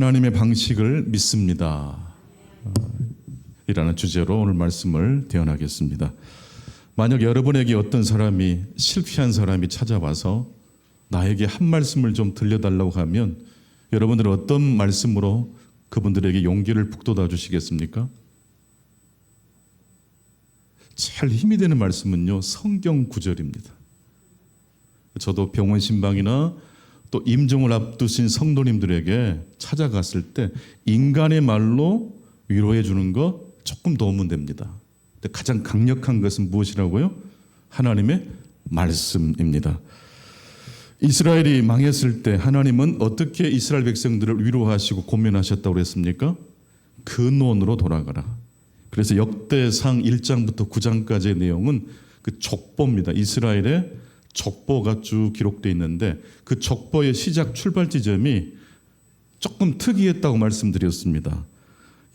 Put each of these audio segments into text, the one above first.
하나님의 방식을 믿습니다 이라는 주제로 오늘 말씀을 대언하겠습니다. 만약 여러분에게 어떤 사람이 실패한 사람이 찾아와서 나에게 한 말씀을 좀 들려달라고 하면 여러분들은 어떤 말씀으로 그분들에게 용기를 북돋아 주시겠습니까? 제일 힘이 되는 말씀은요, 성경 구절입니다. 저도 병원 신방이나 또 임종을 앞두신 성도님들에게 찾아갔을 때 인간의 말로 위로해 주는 거 조금 도움은 됩니다. 근데 가장 강력한 것은 무엇이라고요? 하나님의 말씀입니다. 이스라엘이 망했을 때 하나님은 어떻게 이스라엘 백성들을 위로하시고 권면하셨다고 그랬습니까? 근원으로 돌아가라. 그래서 역대상 1장부터 9장까지의 내용은 그 족보입니다. 이스라엘의 족보가 쭉 기록되어 있는데 그 족보의 시작 출발 지점이 조금 특이했다고 말씀드렸습니다.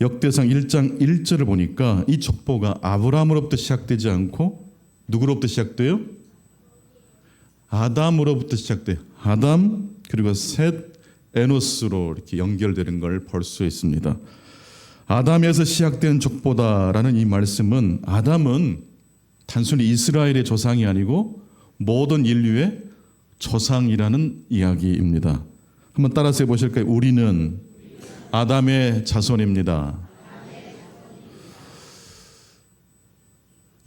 역대상 1장 1절을 보니까 이 족보가 아브라함으로부터 시작되지 않고 누구로부터 시작돼요? 아담으로부터 시작돼요. 아담 그리고 셋, 에노스로 이렇게 연결되는 걸 볼 수 있습니다. 아담에서 시작된 족보다라는 이 말씀은 아담은 단순히 이스라엘의 조상이 아니고 모든 인류의 조상이라는 이야기입니다. 한번 따라서 해보실까요? 우리는 아담의 자손입니다.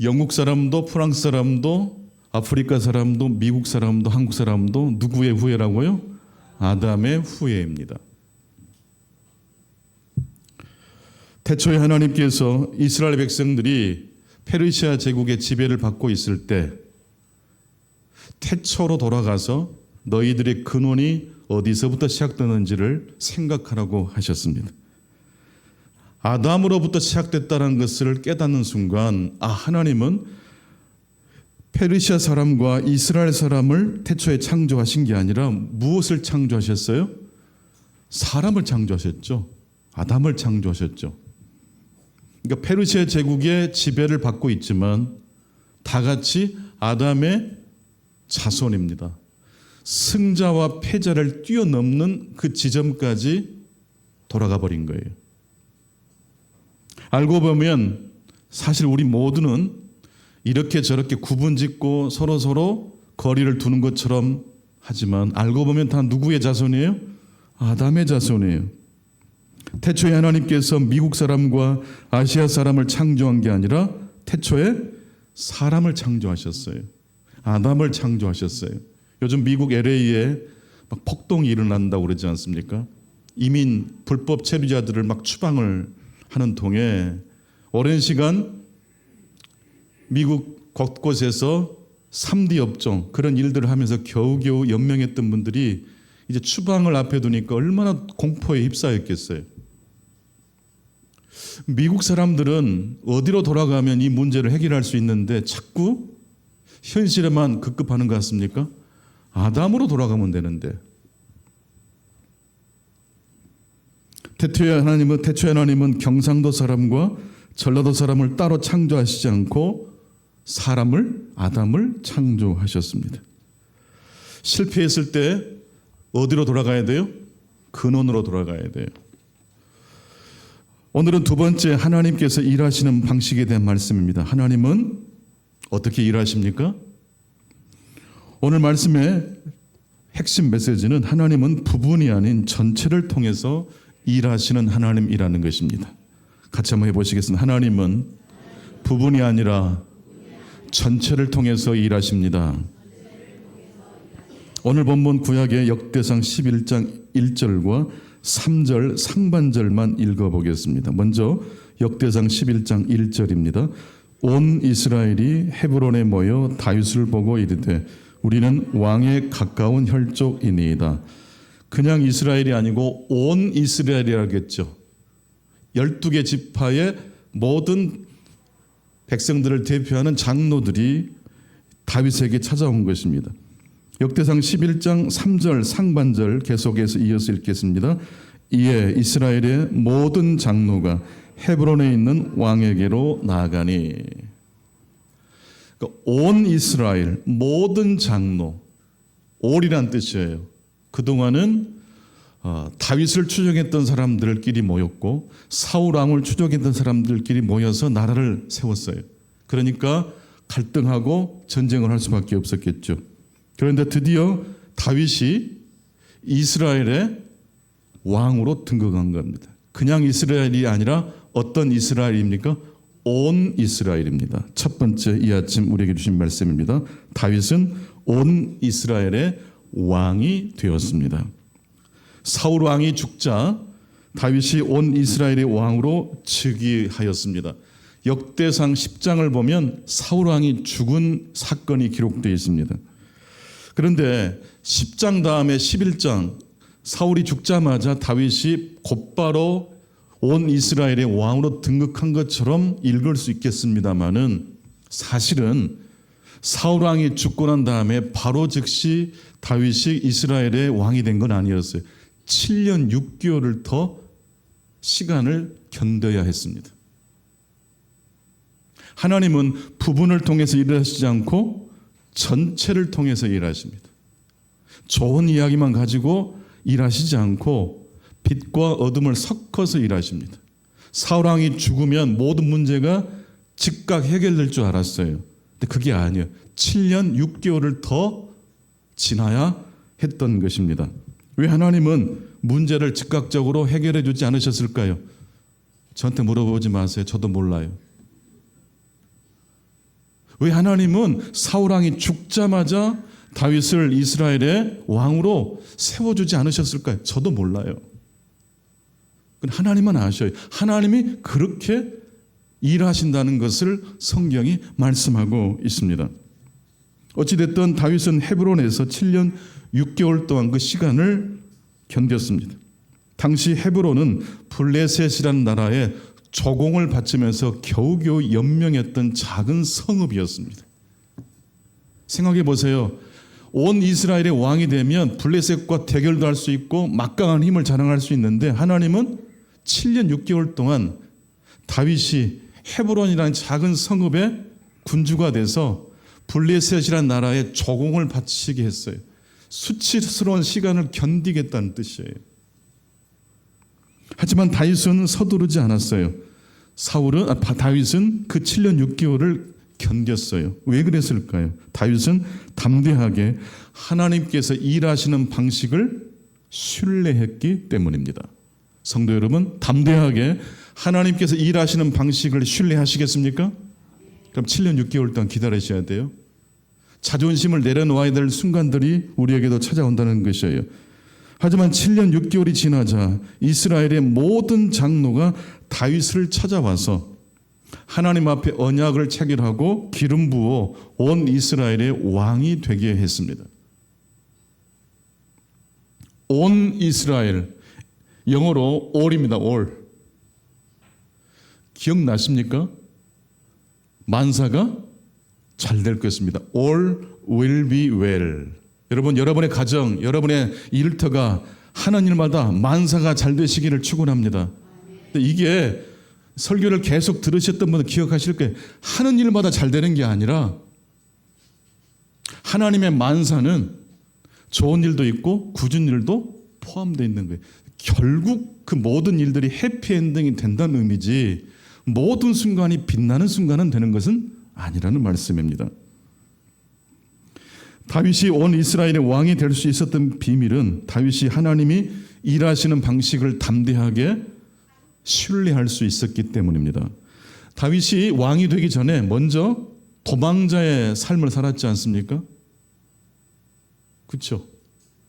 영국 사람도 프랑스 사람도 아프리카 사람도 미국 사람도 한국 사람도 누구의 후예라고요? 아담의 후예입니다. 태초에 하나님께서 이스라엘 백성들이 페르시아 제국의 지배를 받고 있을 때 태초로 돌아가서 너희들의 근원이 어디서부터 시작되는지를 생각하라고 하셨습니다. 아담으로부터 시작됐다는 것을 깨닫는 순간 하나님은 페르시아 사람과 이스라엘 사람을 태초에 창조하신 게 아니라 무엇을 창조하셨어요? 사람을 창조하셨죠. 아담을 창조하셨죠. 그러니까 페르시아 제국의 지배를 받고 있지만 다 같이 아담의 자손입니다. 승자와 패자를 뛰어넘는 그 지점까지 돌아가 버린 거예요. 알고 보면 사실 우리 모두는 이렇게 저렇게 구분짓고 서로 거리를 두는 것처럼 하지만 알고 보면 다 누구의 자손이에요? 아담의 자손이에요. 태초에 하나님께서 미국 사람과 아시아 사람을 창조한 게 아니라 태초에 사람을 창조하셨어요. 아담을 창조하셨어요. 요즘 미국 LA에 막 폭동이 일어난다고 그러지 않습니까? 이민 불법 체류자들을 막 추방을 하는 통에 오랜 시간 미국 곳곳에서 3D 업종 그런 일들을 하면서 겨우겨우 연명했던 분들이 이제 추방을 앞에 두니까 얼마나 공포에 휩싸였겠어요. 미국 사람들은 어디로 돌아가면 이 문제를 해결할 수 있는데 자꾸 현실에만 급급하는 것 같습니까? 아담으로 돌아가면 되는데. 태초에 하나님은 경상도 사람과 전라도 사람을 따로 창조하시지 않고 아담을 창조하셨습니다. 실패했을 때 어디로 돌아가야 돼요? 근원으로 돌아가야 돼요. 오늘은 두 번째 하나님께서 일하시는 방식에 대한 말씀입니다. 하나님은 어떻게 일하십니까? 오늘 말씀의 핵심 메시지는 하나님은 부분이 아닌 전체를 통해서 일하시는 하나님이라는 것입니다. 같이 한번 해보시겠습니다. 하나님은 부분이 아니라 전체를 통해서 일하십니다. 오늘 본문 구약의 역대상 11장 1절과 3절 상반절만 읽어보겠습니다. 먼저 역대상 11장 1절입니다. 온 이스라엘이 헤브론에 모여 다윗을 보고 이르되 우리는 왕에 가까운 혈족이니이다. 그냥 이스라엘이 아니고 온 이스라엘이라겠죠. 12개 지파의 모든 백성들을 대표하는 장로들이 다윗에게 찾아온 것입니다. 역대상 11장 3절 상반절 계속해서 이어서 읽겠습니다. 이에 이스라엘의 모든 장로가 헤브론에 있는 왕에게로 나아가니. 그러니까 온 이스라엘 모든 장로, 올이란 뜻이에요. 그동안은 다윗을 추종했던 사람들끼리 모였고 사울 왕을 추종했던 사람들끼리 모여서 나라를 세웠어요. 그러니까 갈등하고 전쟁을 할 수밖에 없었겠죠. 그런데 드디어 다윗이 이스라엘의 왕으로 등극한 겁니다. 그냥 이스라엘이 아니라 어떤 이스라엘입니까? 온 이스라엘입니다. 첫 번째 이 아침 우리에게 주신 말씀입니다. 다윗은 온 이스라엘의 왕이 되었습니다. 사울 왕이 죽자 다윗이 온 이스라엘의 왕으로 즉위하였습니다. 역대상 10장을 보면 사울 왕이 죽은 사건이 기록되어 있습니다. 그런데 10장 다음에 11장 사울이 죽자마자 다윗이 곧바로 온 이스라엘의 왕으로 등극한 것처럼 읽을 수 있겠습니다마는 사실은 사울 왕이 죽고 난 다음에 바로 즉시 다윗이 이스라엘의 왕이 된 건 아니었어요. 7년 6개월을 더 시간을 견뎌야 했습니다. 하나님은 부분을 통해서 일하시지 않고 전체를 통해서 일하십니다. 좋은 이야기만 가지고 일하시지 않고 빛과 어둠을 섞어서 일하십니다. 사울 왕이 죽으면 모든 문제가 즉각 해결될 줄 알았어요. 근데 그게 아니에요. 7년 6개월을 더 지나야 했던 것입니다. 왜 하나님은 문제를 즉각적으로 해결해 주지 않으셨을까요? 저한테 물어보지 마세요. 저도 몰라요. 왜 하나님은 사울 왕이 죽자마자 다윗을 이스라엘의 왕으로 세워주지 않으셨을까요? 저도 몰라요. 하나님만 아셔요. 하나님이 그렇게 일하신다는 것을 성경이 말씀하고 있습니다. 어찌됐든 다윗은 헤브론에서 7년 6개월 동안 그 시간을 견뎠습니다. 당시 헤브론은 블레셋이라는 나라에 조공을 바치면서 겨우겨우 연명했던 작은 성읍이었습니다. 생각해 보세요. 온 이스라엘의 왕이 되면 블레셋과 대결도 할 수 있고 막강한 힘을 자랑할 수 있는데 하나님은 7년 6개월 동안 다윗이 헤브론이라는 작은 성읍의 군주가 돼서 블레셋이라는 나라에 조공을 바치게 했어요. 수치스러운 시간을 견디겠다는 뜻이에요. 하지만 다윗은 서두르지 않았어요. 다윗은 그 7년 6개월을 견뎠어요. 왜 그랬을까요? 다윗은 담대하게 하나님께서 일하시는 방식을 신뢰했기 때문입니다. 성도 여러분, 담대하게 하나님께서 일하시는 방식을 신뢰하시겠습니까? 그럼 7년 6개월 동안 기다리셔야 돼요. 자존심을 내려놓아야 될 순간들이 우리에게도 찾아온다는 것이에요. 하지만 7년 6개월이 지나자 이스라엘의 모든 장로가 다윗을 찾아와서 하나님 앞에 언약을 체결하고 기름 부어 온 이스라엘의 왕이 되게 했습니다. 온 이스라엘, 영어로 all입니다. all. 기억나십니까? 만사가 잘 될 것입니다. All will be well. 여러분, 여러분의 가정, 여러분의 일터가 하는 일마다 만사가 잘 되시기를 축원합니다. 이게 설교를 계속 들으셨던 분은 기억하실 거예요. 하는 일마다 잘 되는 게 아니라 하나님의 만사는 좋은 일도 있고 굳은 일도 포함되어 있는 거예요. 결국 그 모든 일들이 해피엔딩이 된다는 의미지 모든 순간이 빛나는 순간은 되는 것은 아니라는 말씀입니다. 다윗이 온 이스라엘의 왕이 될 수 있었던 비밀은 다윗이 하나님이 일하시는 방식을 담대하게 신뢰할 수 있었기 때문입니다. 다윗이 왕이 되기 전에 먼저 도망자의 삶을 살았지 않습니까? 그렇죠?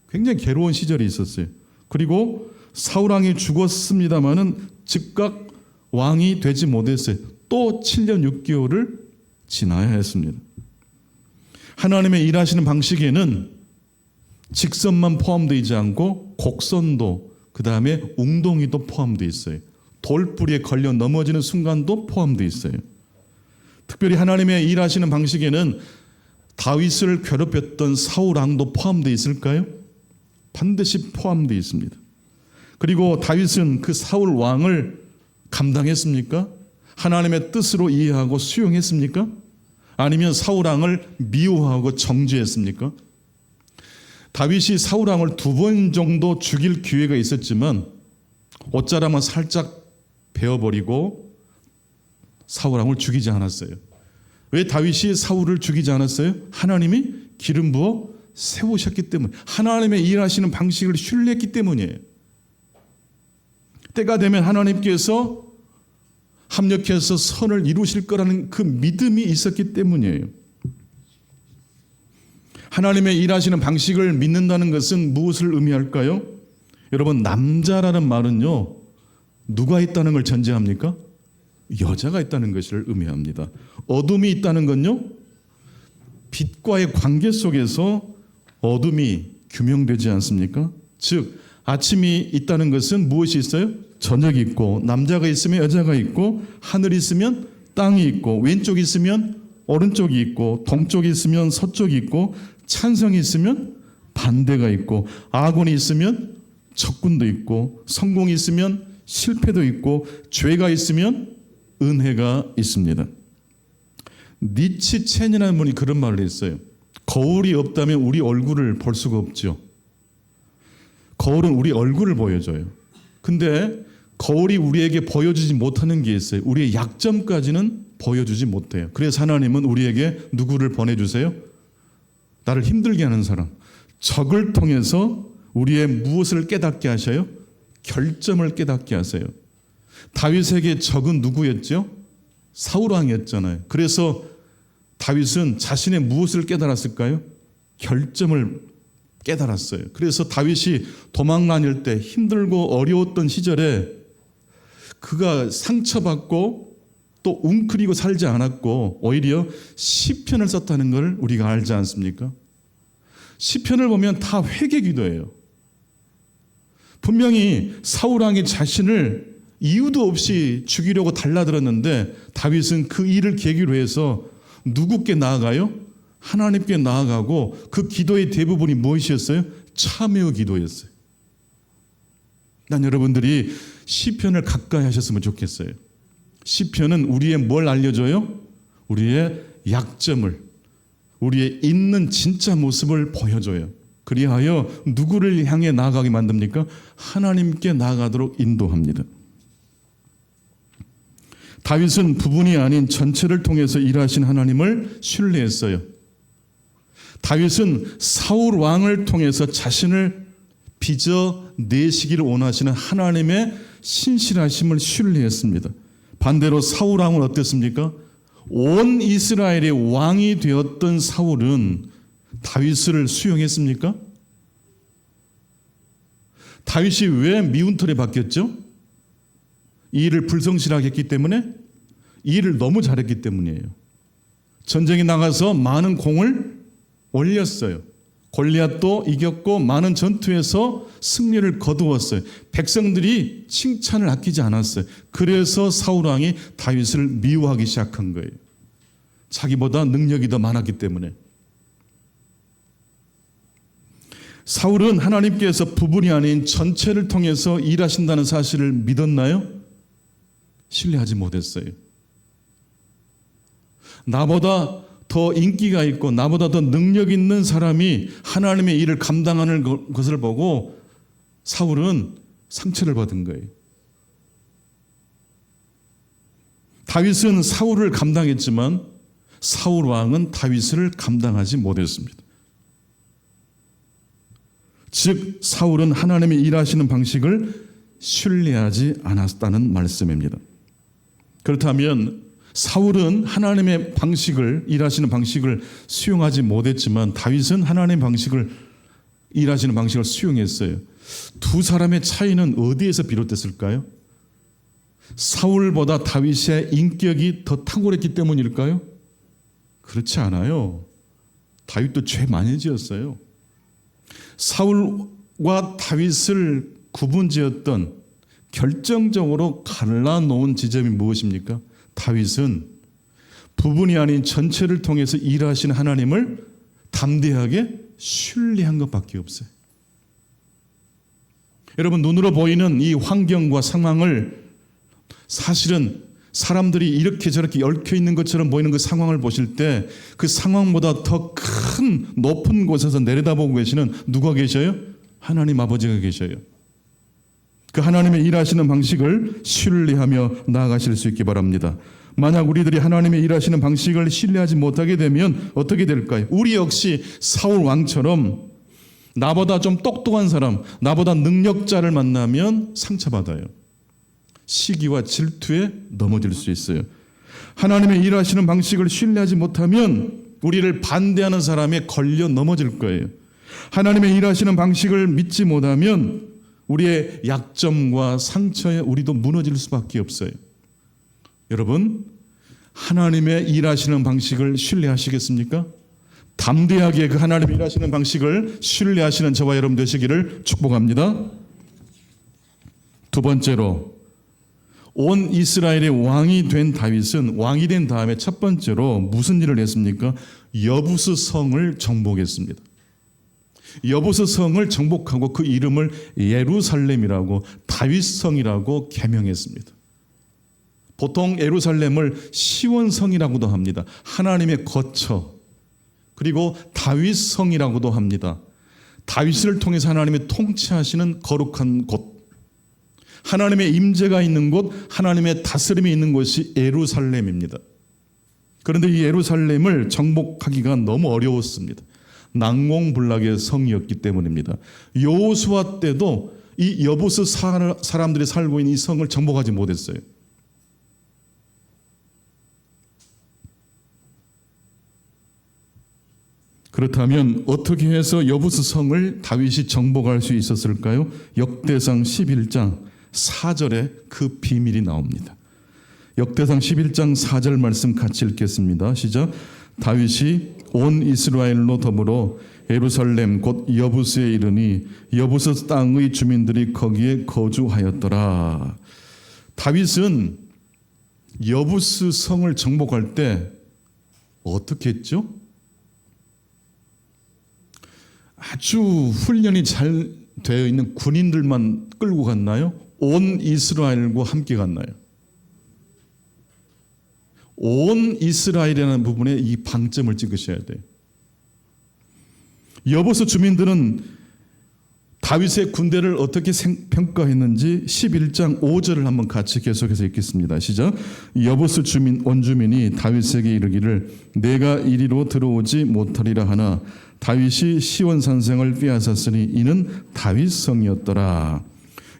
굉장히 괴로운 시절이 있었어요. 그리고 사울 왕이 죽었습니다마는 즉각 왕이 되지 못했어요. 또 7년 6개월을 지나야 했습니다. 하나님의 일하시는 방식에는 직선만 포함되어 있지 않고 곡선도 그 다음에 웅덩이도 포함되어 있어요. 돌뿌리에 걸려 넘어지는 순간도 포함되어 있어요. 특별히 하나님의 일하시는 방식에는 다윗을 괴롭혔던 사울 왕도 포함되어 있을까요? 반드시 포함되어 있습니다. 그리고 다윗은 그 사울 왕을 감당했습니까? 하나님의 뜻으로 이해하고 수용했습니까? 아니면 사울 왕을 미워하고 정죄했습니까? 다윗이 사울 왕을 2번 정도 죽일 기회가 있었지만 옷자락만 살짝 베어버리고 사울 왕을 죽이지 않았어요. 왜 다윗이 사울을 죽이지 않았어요? 하나님이 기름 부어 세우셨기 때문에, 하나님의 일하시는 방식을 신뢰했기 때문이에요. 때가 되면 하나님께서 합력해서 선을 이루실 거라는 그 믿음이 있었기 때문이에요. 하나님의 일하시는 방식을 믿는다는 것은 무엇을 의미할까요? 여러분, 남자라는 말은요, 누가 있다는 걸 전제합니까? 여자가 있다는 것을 의미합니다. 어둠이 있다는 건요, 빛과의 관계 속에서 어둠이 규명되지 않습니까? 즉, 아침이 있다는 것은 무엇이 있어요? 저녁이 있고, 남자가 있으면 여자가 있고, 하늘이 있으면 땅이 있고, 왼쪽이 있으면 오른쪽이 있고, 동쪽이 있으면 서쪽이 있고, 찬성이 있으면 반대가 있고, 악원이 있으면 적군도 있고, 성공이 있으면 실패도 있고, 죄가 있으면 은혜가 있습니다. 니치첸이라는 분이 그런 말을 했어요. 거울이 없다면 우리 얼굴을 볼 수가 없죠. 거울은 우리 얼굴을 보여줘요. 근데 거울이 우리에게 보여주지 못하는 게 있어요. 우리의 약점까지는 보여주지 못해요. 그래서 하나님은 우리에게 누구를 보내주세요? 나를 힘들게 하는 사람, 적을 통해서 우리의 무엇을 깨닫게 하셔요? 결점을 깨닫게 하세요. 다윗에게 적은 누구였죠? 사울 왕이었잖아요. 그래서 다윗은 자신의 무엇을 깨달았을까요? 결점을 깨달았어요. 그래서 다윗이 도망 다닐 때 힘들고 어려웠던 시절에 그가 상처받고 또 웅크리고 살지 않았고 오히려 시편을 썼다는 걸 우리가 알지 않습니까? 시편을 보면 다 회개 기도예요. 분명히 사울 왕이 자신을 이유도 없이 죽이려고 달라들었는데 다윗은 그 일을 계기로 해서 누구께 나아가요? 하나님께 나아가고 그 기도의 대부분이 무엇이었어요? 참회의 기도였어요. 난 여러분들이 시편을 가까이 하셨으면 좋겠어요. 시편은 우리의 뭘 알려줘요? 우리의 약점을, 우리의 있는 진짜 모습을 보여줘요. 그리하여 누구를 향해 나아가게 만듭니까? 하나님께 나아가도록 인도합니다. 다윗은 부분이 아닌 전체를 통해서 일하신 하나님을 신뢰했어요. 다윗은 사울 왕을 통해서 자신을 빚어 내시기를 원하시는 하나님의 신실하심을 신뢰했습니다. 반대로 사울 왕은 어땠습니까? 온 이스라엘의 왕이 되었던 사울은 다윗을 수용했습니까? 다윗이 왜 미운 털에 박혔죠? 이 일을 불성실하게 했기 때문에, 이 일을 너무 잘했기 때문이에요. 전쟁에 나가서 많은 공을 올렸어요. 골리앗도 이겼고 많은 전투에서 승리를 거두었어요. 백성들이 칭찬을 아끼지 않았어요. 그래서 사울 왕이 다윗을 미워하기 시작한 거예요. 자기보다 능력이 더 많았기 때문에. 사울은 하나님께서 부분이 아닌 전체를 통해서 일하신다는 사실을 믿었나요? 신뢰하지 못했어요. 나보다 더 인기가 있고 나보다 더 능력 있는 사람이 하나님의 일을 감당하는 것을 보고 사울은 상처를 받은 거예요. 다윗은 사울을 감당했지만 사울 왕은 다윗을 감당하지 못했습니다. 즉 사울은 하나님의 일하시는 방식을 신뢰하지 않았다는 말씀입니다. 그렇다면 사울은 하나님의 방식을, 일하시는 방식을 수용하지 못했지만 다윗은 하나님의 방식을, 일하시는 방식을 수용했어요. 두 사람의 차이는 어디에서 비롯됐을까요? 사울보다 다윗의 인격이 더 탁월했기 때문일까요? 그렇지 않아요. 다윗도 죄 많이 지었어요. 사울과 다윗을 구분지었던, 결정적으로 갈라놓은 지점이 무엇입니까? 다윗은 부분이 아닌 전체를 통해서 일하시는 하나님을 담대하게 신뢰한 것밖에 없어요. 여러분, 눈으로 보이는 이 환경과 상황을 사실은 사람들이 이렇게 저렇게 얽혀 있는 것처럼 보이는 그 상황을 보실 때 그 상황보다 더 큰 높은 곳에서 내려다보고 계시는 누가 계셔요? 하나님 아버지가 계셔요. 그 하나님의 일하시는 방식을 신뢰하며 나아가실 수 있기 바랍니다. 만약 우리들이 하나님의 일하시는 방식을 신뢰하지 못하게 되면 어떻게 될까요? 우리 역시 사울 왕처럼 나보다 좀 똑똑한 사람, 나보다 능력자를 만나면 상처받아요. 시기와 질투에 넘어질 수 있어요. 하나님의 일하시는 방식을 신뢰하지 못하면 우리를 반대하는 사람에 걸려 넘어질 거예요. 하나님의 일하시는 방식을 믿지 못하면 우리의 약점과 상처에 우리도 무너질 수밖에 없어요. 여러분, 하나님의 일하시는 방식을 신뢰하시겠습니까? 담대하게 그 하나님의 일하시는 방식을 신뢰하시는 저와 여러분 되시기를 축복합니다. 두 번째로, 온 이스라엘의 왕이 된 다윗은 왕이 된 다음에 첫 번째로 무슨 일을 했습니까? 여부스 성을 정복했습니다. 여부스 성을 정복하고 그 이름을 예루살렘이라고, 다윗성이라고 개명했습니다. 보통 예루살렘을 시온성이라고도 합니다. 하나님의 거처, 그리고 다윗성이라고도 합니다. 다윗을 통해서 하나님이 통치하시는 거룩한 곳, 하나님의 임재가 있는 곳, 하나님의 다스림이 있는 곳이 예루살렘입니다. 그런데 이 예루살렘을 정복하기가 너무 어려웠습니다. 난공불락의 성이었기 때문입니다. 여호수아 때도 이 여부스 사람들이 살고 있는 이 성을 정복하지 못했어요. 그렇다면 어떻게 해서 여부스 성을 다윗이 정복할 수 있었을까요? 역대상 11장 4절에 그 비밀이 나옵니다. 역대상 11장 4절 말씀 같이 읽겠습니다. 시작. 다윗이 온 이스라엘로 더불어 예루살렘 곧 여부스에 이르니 여부스 땅의 주민들이 거기에 거주하였더라. 다윗은 여부스 성을 정복할 때 어떻게 했죠? 아주 훈련이 잘 되어 있는 군인들만 끌고 갔나요? 온 이스라엘과 함께 갔나요? 온 이스라엘이라는 부분에 이 방점을 찍으셔야 돼요. 여부스 주민들은 다윗의 군대를 어떻게 평가했는지 11장 5절을 한번 같이 계속해서 읽겠습니다. 시작. 여부스 주민 원주민이 다윗에게 이르기를 내가 이리로 들어오지 못하리라 하나 다윗이 시온 산성을 빼앗았으니 이는 다윗성이었더라.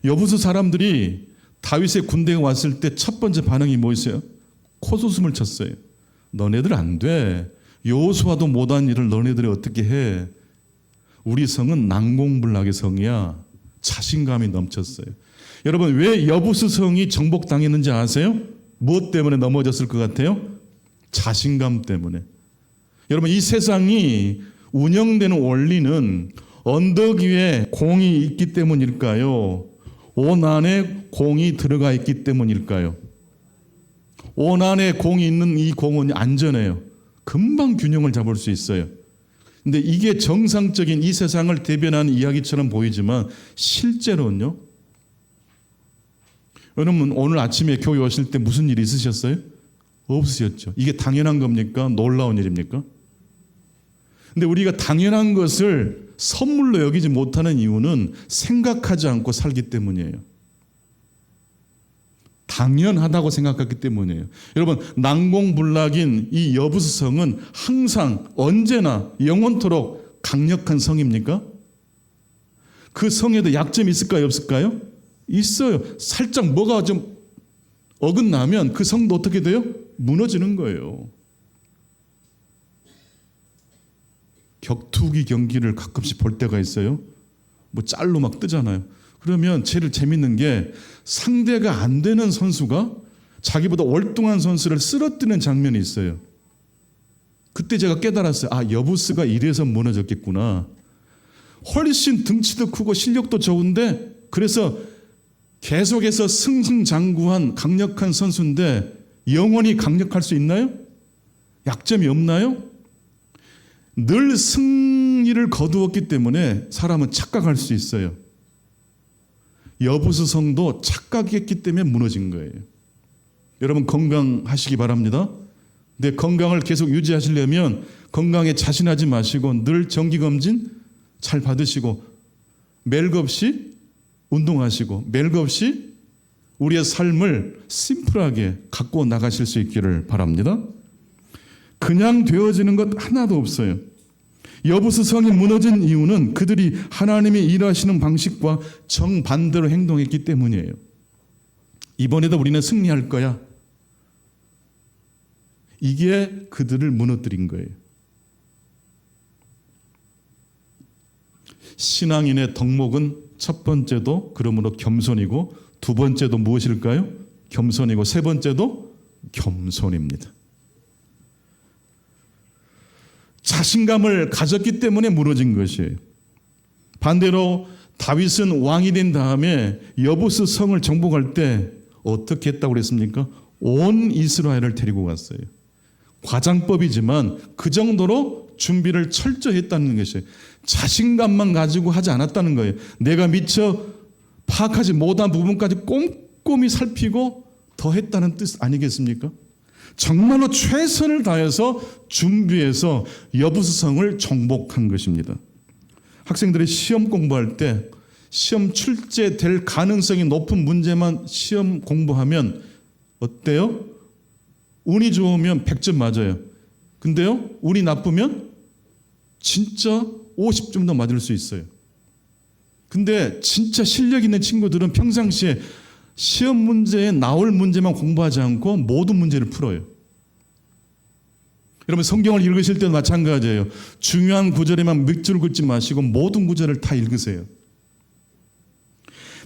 여부스 사람들이 다윗의 군대가 왔을 때 첫 번째 반응이 뭐였어요? 코웃음을 쳤어요. 너네들 안 돼. 여호수아도 못한 일을 너네들이 어떻게 해? 우리 성은 난공불락의 성이야. 자신감이 넘쳤어요. 여러분, 왜 여부스 성이 정복당했는지 아세요? 무엇 때문에 넘어졌을 것 같아요? 자신감 때문에. 여러분, 이 세상이 운영되는 원리는 언덕 위에 공이 있기 때문일까요? 온 안에 공이 들어가 있기 때문일까요? 온 안에 공이 있는 이 공은 안전해요. 금방 균형을 잡을 수 있어요. 근데 이게 정상적인 이 세상을 대변하는 이야기처럼 보이지만 실제로는요. 여러분, 오늘 아침에 교회 오실 때 무슨 일이 있으셨어요? 없으셨죠. 이게 당연한 겁니까? 놀라운 일입니까? 근데 우리가 당연한 것을 선물로 여기지 못하는 이유는 생각하지 않고 살기 때문이에요. 당연하다고 생각했기 때문이에요. 여러분, 난공불락인 이 여부스 성은 항상 언제나 영원토록 강력한 성입니까? 그 성에도 약점이 있을까요? 없을까요? 있어요. 살짝 뭐가 좀 어긋나면 그 성도 어떻게 돼요? 무너지는 거예요. 격투기 경기를 가끔씩 볼 때가 있어요. 뭐 짤로 막 뜨잖아요. 그러면 제일 재밌는 게 상대가 안 되는 선수가 자기보다 월등한 선수를 쓰러뜨리는 장면이 있어요. 그때 제가 깨달았어요. 아, 여부스가 이래서 무너졌겠구나. 훨씬 등치도 크고 실력도 좋은데 그래서 계속해서 승승장구한 강력한 선수인데 영원히 강력할 수 있나요? 약점이 없나요? 늘 승리를 거두었기 때문에 사람은 착각할 수 있어요. 여부스 성도 착각했기 때문에 무너진 거예요. 여러분 건강하시기 바랍니다. 근데 건강을 계속 유지하시려면 건강에 자신하지 마시고 늘 정기검진 잘 받으시고 멜 것 없이 운동하시고 멜 것 없이 우리의 삶을 심플하게 갖고 나가실 수 있기를 바랍니다. 그냥 되어지는 것 하나도 없어요. 여부스 성이 무너진 이유는 그들이 하나님이 일하시는 방식과 정반대로 행동했기 때문이에요. 이번에도 우리는 승리할 거야. 이게 그들을 무너뜨린 거예요. 신앙인의 덕목은 첫 번째도 그러므로 겸손이고 두 번째도 무엇일까요? 겸손이고 세 번째도 겸손입니다. 자신감을 가졌기 때문에 무너진 것이에요. 반대로 다윗은 왕이 된 다음에 여부스 성을 정복할 때 어떻게 했다고 그랬습니까? 온 이스라엘을 데리고 갔어요. 과장법이지만 그 정도로 준비를 철저히 했다는 것이에요. 자신감만 가지고 하지 않았다는 거예요. 내가 미처 파악하지 못한 부분까지 꼼꼼히 살피고 더 했다는 뜻 아니겠습니까? 정말로 최선을 다해서 준비해서 여부스성을 정복한 것입니다. 학생들이 시험 공부할 때 시험 출제될 가능성이 높은 문제만 시험 공부하면 어때요? 운이 좋으면 100점 맞아요. 근데요, 운이 나쁘면 진짜 50점도 맞을 수 있어요. 근데 진짜 실력 있는 친구들은 평상시에 시험 문제에 나올 문제만 공부하지 않고 모든 문제를 풀어요. 여러분 성경을 읽으실 때도 마찬가지예요. 중요한 구절에만 밑줄 긋지 마시고 모든 구절을 다 읽으세요.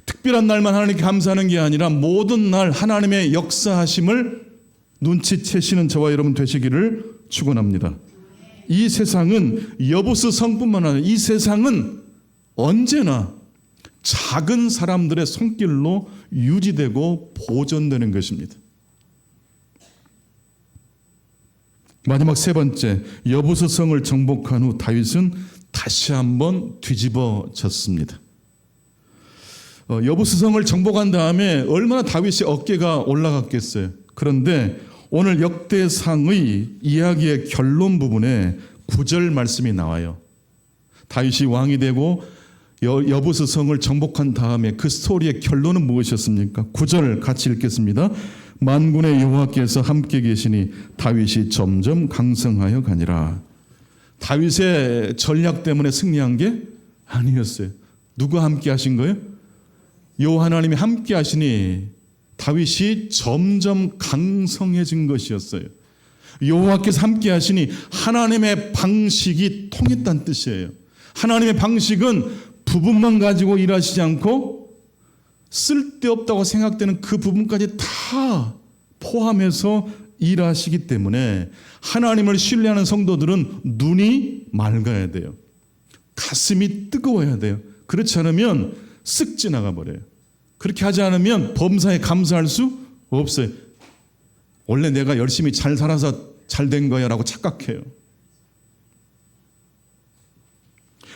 특별한 날만 하나님께 감사하는 게 아니라 모든 날 하나님의 역사하심을 눈치채시는 저와 여러분 되시기를 축원합니다. 이 세상은 여부스 성뿐만 아니라 이 세상은 언제나 작은 사람들의 손길로 유지되고 보존되는 것입니다. 마지막 세 번째, 여부스 성을 정복한 후 다윗은 다시 한번 뒤집어졌습니다. 여부스 성을 정복한 다음에 얼마나 다윗이 어깨가 올라갔겠어요. 그런데 오늘 역대상의 이야기의 결론 부분에 9절 말씀이 나와요. 다윗이 왕이 되고 여부스 성을 정복한 다음에 그 스토리의 결론은 무엇이었습니까? 9절 같이 읽겠습니다. 만군의 여호와께서 함께 계시니 다윗이 점점 강성하여 가니라. 다윗의 전략 때문에 승리한 게 아니었어요. 누가 함께 하신 거예요? 여호와 하나님이 함께 하시니 다윗이 점점 강성해진 것이었어요. 여호와께서 함께 하시니 하나님의 방식이 통했다는 뜻이에요. 하나님의 방식은 부분만 가지고 일하시지 않고 쓸데없다고 생각되는 그 부분까지 다 포함해서 일하시기 때문에 하나님을 신뢰하는 성도들은 눈이 맑아야 돼요. 가슴이 뜨거워야 돼요. 그렇지 않으면 쓱 지나가 버려요. 그렇게 하지 않으면 범사에 감사할 수 없어요. 원래 내가 열심히 잘 살아서 잘 된 거야 라고 착각해요.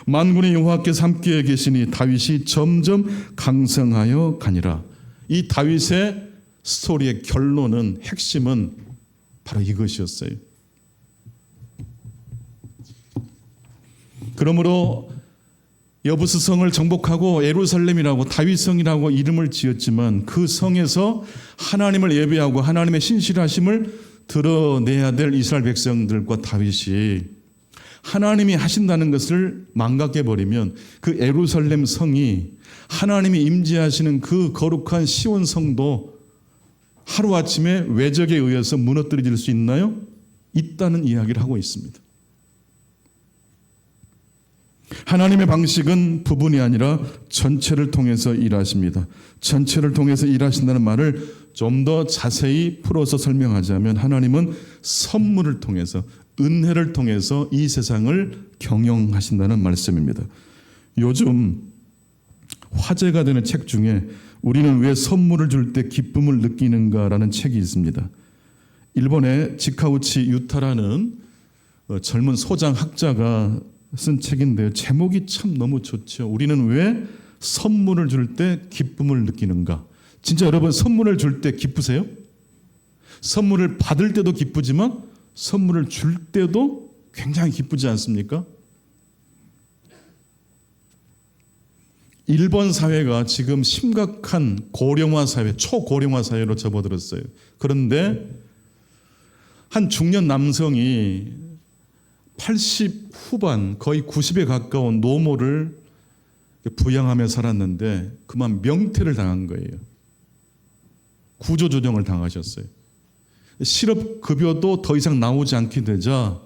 만군의 여호와께서 함께 계시니 다윗이 점점 강성하여 가니라. 이 다윗의 스토리의 결론은 핵심은 바로 이것이었어요. 그러므로 여부스 성을 정복하고 예루살렘이라고 다윗성이라고 이름을 지었지만 그 성에서 하나님을 예배하고 하나님의 신실하심을 드러내야 될 이스라엘 백성들과 다윗이 하나님이 하신다는 것을 망각해버리면 그 예루살렘 성이 하나님이 임재하시는 그 거룩한 시온 성도 하루아침에 외적에 의해서 무너뜨려질 수 있나요? 있다는 이야기를 하고 있습니다. 하나님의 방식은 부분이 아니라 전체를 통해서 일하십니다. 전체를 통해서 일하신다는 말을 좀 더 자세히 풀어서 설명하자면 하나님은 선물을 통해서 은혜를 통해서 이 세상을 경영하신다는 말씀입니다. 요즘 화제가 되는 책 중에 우리는 왜 선물을 줄 때 기쁨을 느끼는가라는 책이 있습니다. 일본의 지카우치 유타라는 젊은 소장 학자가 쓴 책인데요. 제목이 참 너무 좋죠. 우리는 왜 선물을 줄 때 기쁨을 느끼는가? 진짜 여러분 선물을 줄 때 기쁘세요? 선물을 받을 때도 기쁘지만 선물을 줄 때도 굉장히 기쁘지 않습니까? 일본 사회가 지금 심각한 고령화 사회, 초고령화 사회로 접어들었어요. 그런데 한 중년 남성이 80 후반, 거의 90에 가까운 노모를 부양하며 살았는데 그만 명퇴를 당한 거예요. 구조조정을 당하셨어요. 실업급여도 더 이상 나오지 않게 되자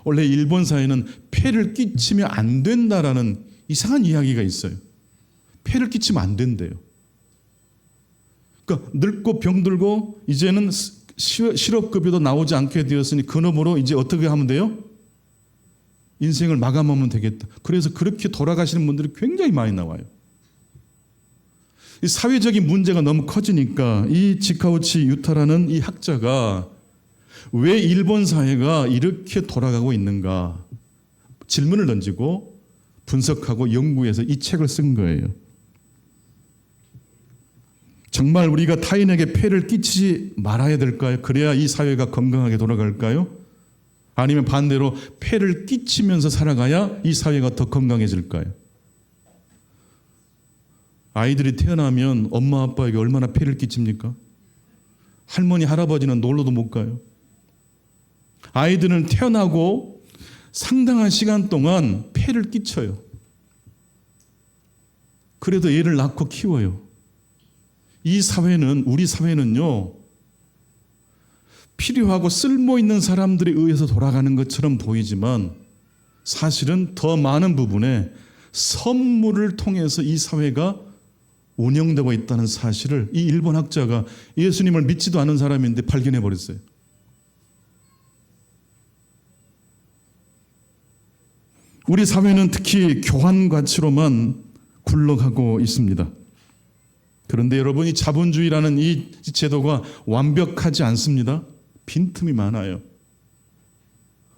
원래 일본 사회는 폐를 끼치면 안 된다라는 이상한 이야기가 있어요. 폐를 끼치면 안 된대요. 그러니까 늙고 병들고 이제는 실업급여도 나오지 않게 되었으니 그놈으로 이제 어떻게 하면 돼요? 인생을 마감하면 되겠다. 그래서 그렇게 돌아가시는 분들이 굉장히 많이 나와요. 이 사회적인 문제가 너무 커지니까 이 지카우치 유타라는 이 학자가 왜 일본 사회가 이렇게 돌아가고 있는가 질문을 던지고 분석하고 연구해서 이 책을 쓴 거예요. 정말 우리가 타인에게 폐를 끼치지 말아야 될까요? 그래야 이 사회가 건강하게 돌아갈까요? 아니면 반대로 폐를 끼치면서 살아가야 이 사회가 더 건강해질까요? 아이들이 태어나면 엄마 아빠에게 얼마나 폐를 끼칩니까? 할머니 할아버지는 놀러도 못 가요. 아이들은 태어나고 상당한 시간 동안 폐를 끼쳐요. 그래도 애를 낳고 키워요. 이 사회는, 우리 사회는요, 필요하고 쓸모 있는 사람들에 의해서 돌아가는 것처럼 보이지만 사실은 더 많은 부분에 선물을 통해서 이 사회가 운영되고 있다는 사실을 이 일본 학자가 예수님을 믿지도 않은 사람인데 발견해 버렸어요. 우리 사회는 특히 교환 가치로만 굴러가고 있습니다. 그런데 여러분, 이 자본주의라는 이 제도가 완벽하지 않습니다. 빈틈이 많아요.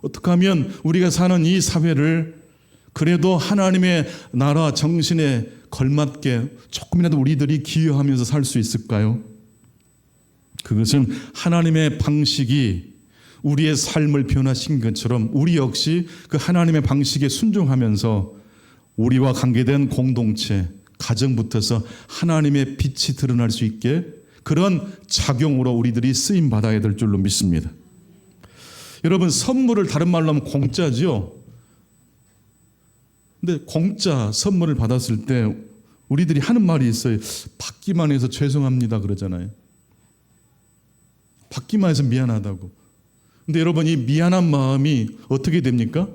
어떻게 하면 우리가 사는 이 사회를 그래도 하나님의 나라 정신에 걸맞게 조금이라도 우리들이 기여하면서 살 수 있을까요? 그것은 하나님의 방식이 우리의 삶을 변화시킨 것처럼 우리 역시 그 하나님의 방식에 순종하면서 우리와 관계된 공동체, 가정부터서 하나님의 빛이 드러날 수 있게 그런 작용으로 우리들이 쓰임 받아야 될 줄로 믿습니다. 여러분, 선물을 다른 말로 하면 공짜지요. 근데 공짜 선물을 받았을 때 우리들이 하는 말이 있어요. 받기만 해서 죄송합니다 그러잖아요. 받기만 해서 미안하다고. 근데 여러분, 이 미안한 마음이 어떻게 됩니까?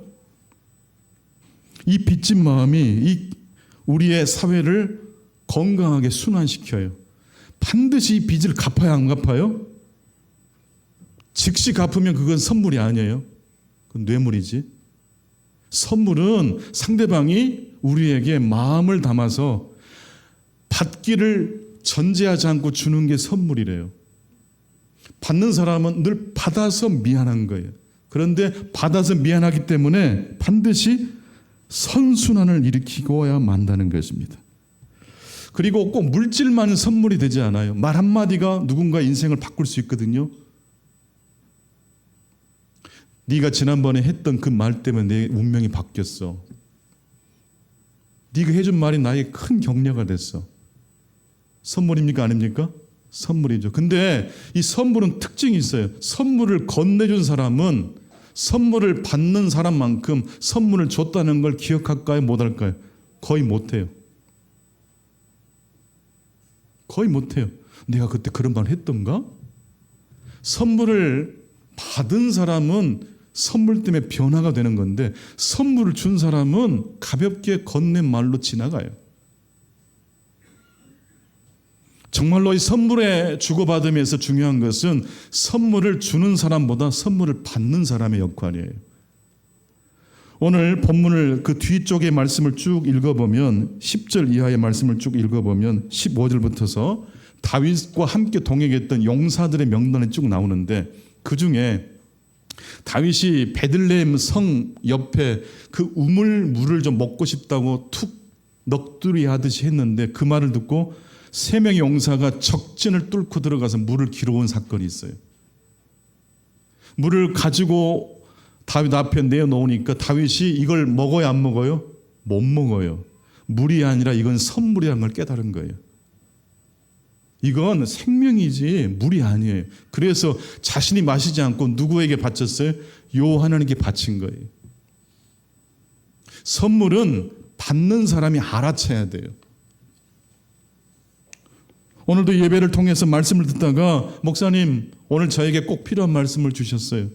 이 빚진 마음이 우리의 사회를 건강하게 순환시켜요. 반드시 이 빚을 갚아야 안 갚아요? 즉시 갚으면 그건 선물이 아니에요. 그건 뇌물이지. 선물은 상대방이 우리에게 마음을 담아서 받기를 전제하지 않고 주는 게 선물이래요. 받는 사람은 늘 받아서 미안한 거예요. 그런데 받아서 미안하기 때문에 반드시 선순환을 일으키고야 만다는 것입니다. 그리고 꼭 물질만은 선물이 되지 않아요. 말 한마디가 누군가의 인생을 바꿀 수 있거든요. 네가 지난번에 했던 그 말 때문에 내 운명이 바뀌었어. 네가 해준 말이 나에게 큰 격려가 됐어. 선물입니까? 아닙니까? 선물이죠. 근데 이 선물은 특징이 있어요. 선물을 건네준 사람은 선물을 받는 사람만큼 선물을 줬다는 걸 기억할까요? 못할까요? 거의 못해요. 거의 못해요. 내가 그때 그런 말 했던가? 선물을 받은 사람은 선물 때문에 변화가 되는 건데 선물을 준 사람은 가볍게 건넨 말로 지나가요. 정말로 이 선물에 주고받으면서 중요한 것은 선물을 주는 사람보다 선물을 받는 사람의 역할이에요. 오늘 본문을 그 뒤쪽의 말씀을 쭉 읽어보면 10절 이하의 말씀을 쭉 읽어보면 15절부터서 다윗과 함께 동행했던 용사들의 명단이 쭉 나오는데 그 중에 다윗이 베들레헴 성 옆에 그 우물 물을 좀 먹고 싶다고 툭 넋두리 하듯이 했는데 그 말을 듣고 세 명의 용사가 적진을 뚫고 들어가서 물을 길어온 사건이 있어요. 물을 가지고 다윗 앞에 내어놓으니까 다윗이 이걸 먹어야 안 먹어요? 못 먹어요. 물이 아니라 이건 선물이라는 걸 깨달은 거예요. 이건 생명이지 물이 아니에요. 그래서 자신이 마시지 않고 누구에게 바쳤어요? 하나님께 바친 거예요. 선물은 받는 사람이 알아채야 돼요. 오늘도 예배를 통해서 말씀을 듣다가 목사님 오늘 저에게 꼭 필요한 말씀을 주셨어요.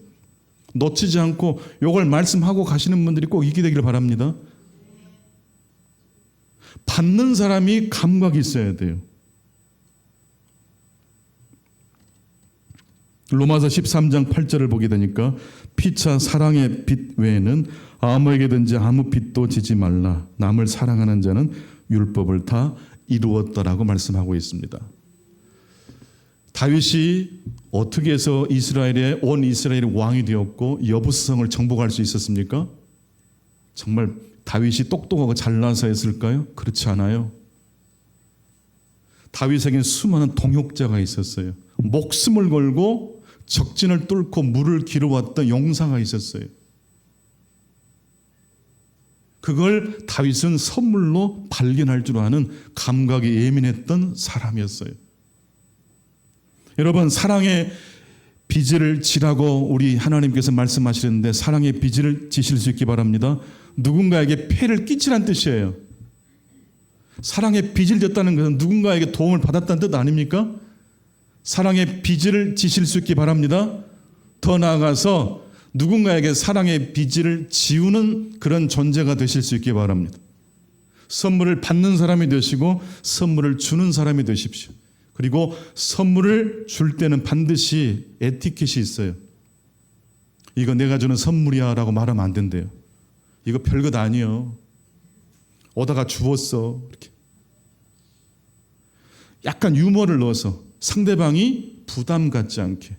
놓치지 않고 이걸 말씀하고 가시는 분들이 꼭 있게 되기를 바랍니다. 받는 사람이 감각이 있어야 돼요. 로마서 13장 8절을 보게 되니까 피차 사랑의 빛 외에는 아무에게든지 아무 빛도 지지 말라. 남을 사랑하는 자는 율법을 다 이루었다라고 말씀하고 있습니다. 다윗이 어떻게 해서 온 이스라엘의 왕이 되었고 여부스성을 정복할 수 있었습니까? 정말 다윗이 똑똑하고 잘나서 했을까요? 그렇지 않아요. 다윗에겐 수많은 동역자가 있었어요. 목숨을 걸고 적진을 뚫고 물을 길어왔던 용사가 있었어요. 그걸 다윗은 선물로 발견할 줄 아는 감각이 예민했던 사람이었어요. 여러분, 사랑의 빚을 지라고 우리 하나님께서 말씀하시는데 사랑의 빚을 지실 수 있기 바랍니다. 누군가에게 폐를 끼치란 뜻이에요. 사랑의 빚을 졌다는 것은 누군가에게 도움을 받았다는 뜻 아닙니까? 사랑의 빚을 지실 수 있기 바랍니다. 더 나아가서 누군가에게 사랑의 빚을 지우는 그런 존재가 되실 수 있기 바랍니다. 선물을 받는 사람이 되시고 선물을 주는 사람이 되십시오. 그리고 선물을 줄 때는 반드시 에티켓이 있어요. 이거 내가 주는 선물이야 라고 말하면 안 된대요. 이거 별것 아니에요. 오다가 주웠어. 이렇게. 약간 유머를 넣어서 상대방이 부담 갖지 않게.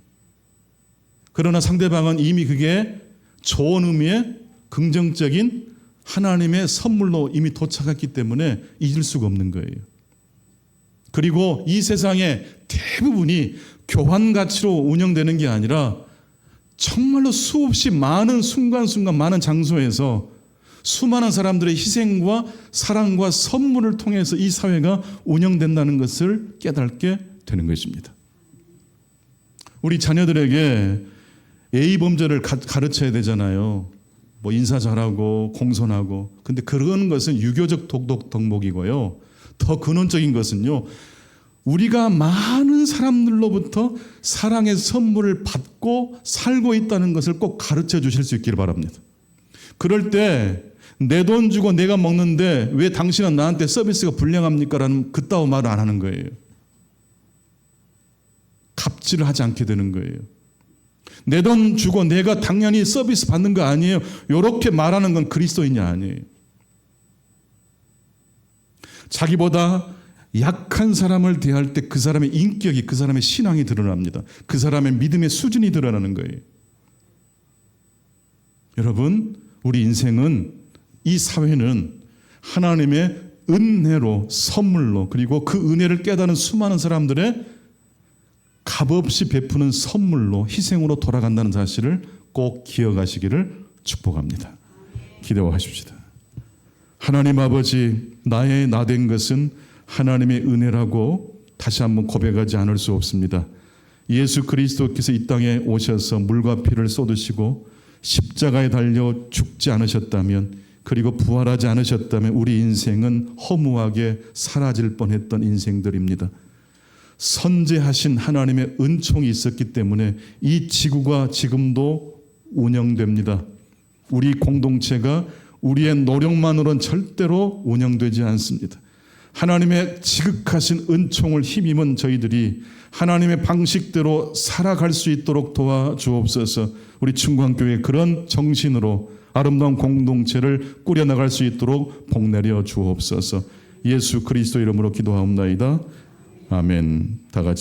그러나 상대방은 이미 그게 좋은 의미의 긍정적인 하나님의 선물로 이미 도착했기 때문에 잊을 수가 없는 거예요. 그리고 이 세상의 대부분이 교환 가치로 운영되는 게 아니라 정말로 수없이 많은 순간순간 많은 장소에서 수많은 사람들의 희생과 사랑과 선물을 통해서 이 사회가 운영된다는 것을 깨닫게 되는 것입니다. 우리 자녀들에게 A범절을 가르쳐야 되잖아요. 뭐 인사 잘하고 공손하고. 근데 그런 것은 유교적 덕목이고요. 더 근원적인 것은요, 우리가 많은 사람들로부터 사랑의 선물을 받고 살고 있다는 것을 꼭 가르쳐 주실 수 있기를 바랍니다. 그럴 때 내 돈 주고 내가 먹는데 왜 당신은 나한테 서비스가 불량합니까? 라는 그따위 말을 안 하는 거예요. 갑질을 하지 않게 되는 거예요. 내 돈 주고 내가 당연히 서비스 받는 거 아니에요. 이렇게 말하는 건 그리스도인이 아니에요. 자기보다 약한 사람을 대할 때 그 사람의 인격이, 그 사람의 신앙이 드러납니다. 그 사람의 믿음의 수준이 드러나는 거예요. 여러분, 우리 인생은, 이 사회는 하나님의 은혜로, 선물로, 그리고 그 은혜를 깨닫는 수많은 사람들의 값없이 베푸는 선물로, 희생으로 돌아간다는 사실을 꼭 기억하시기를 축복합니다. 기도하십시다. 하나님 아버지, 나의 나된 것은 하나님의 은혜라고 다시 한번 고백하지 않을 수 없습니다. 예수 그리스도께서 이 땅에 오셔서 물과 피를 쏟으시고 십자가에 달려 죽지 않으셨다면, 그리고 부활하지 않으셨다면 우리 인생은 허무하게 사라질 뻔했던 인생들입니다. 선재하신 하나님의 은총이 있었기 때문에 이 지구가 지금도 운영됩니다. 우리 공동체가 우리의 노력만으로는 절대로 운영되지 않습니다. 하나님의 지극하신 은총을 힘입은 저희들이 하나님의 방식대로 살아갈 수 있도록 도와주옵소서. 우리 충광교회 그런 정신으로 아름다운 공동체를 꾸려나갈 수 있도록 복내려 주옵소서. 예수 그리스도 이름으로 기도하옵나이다. 아멘. 다 같이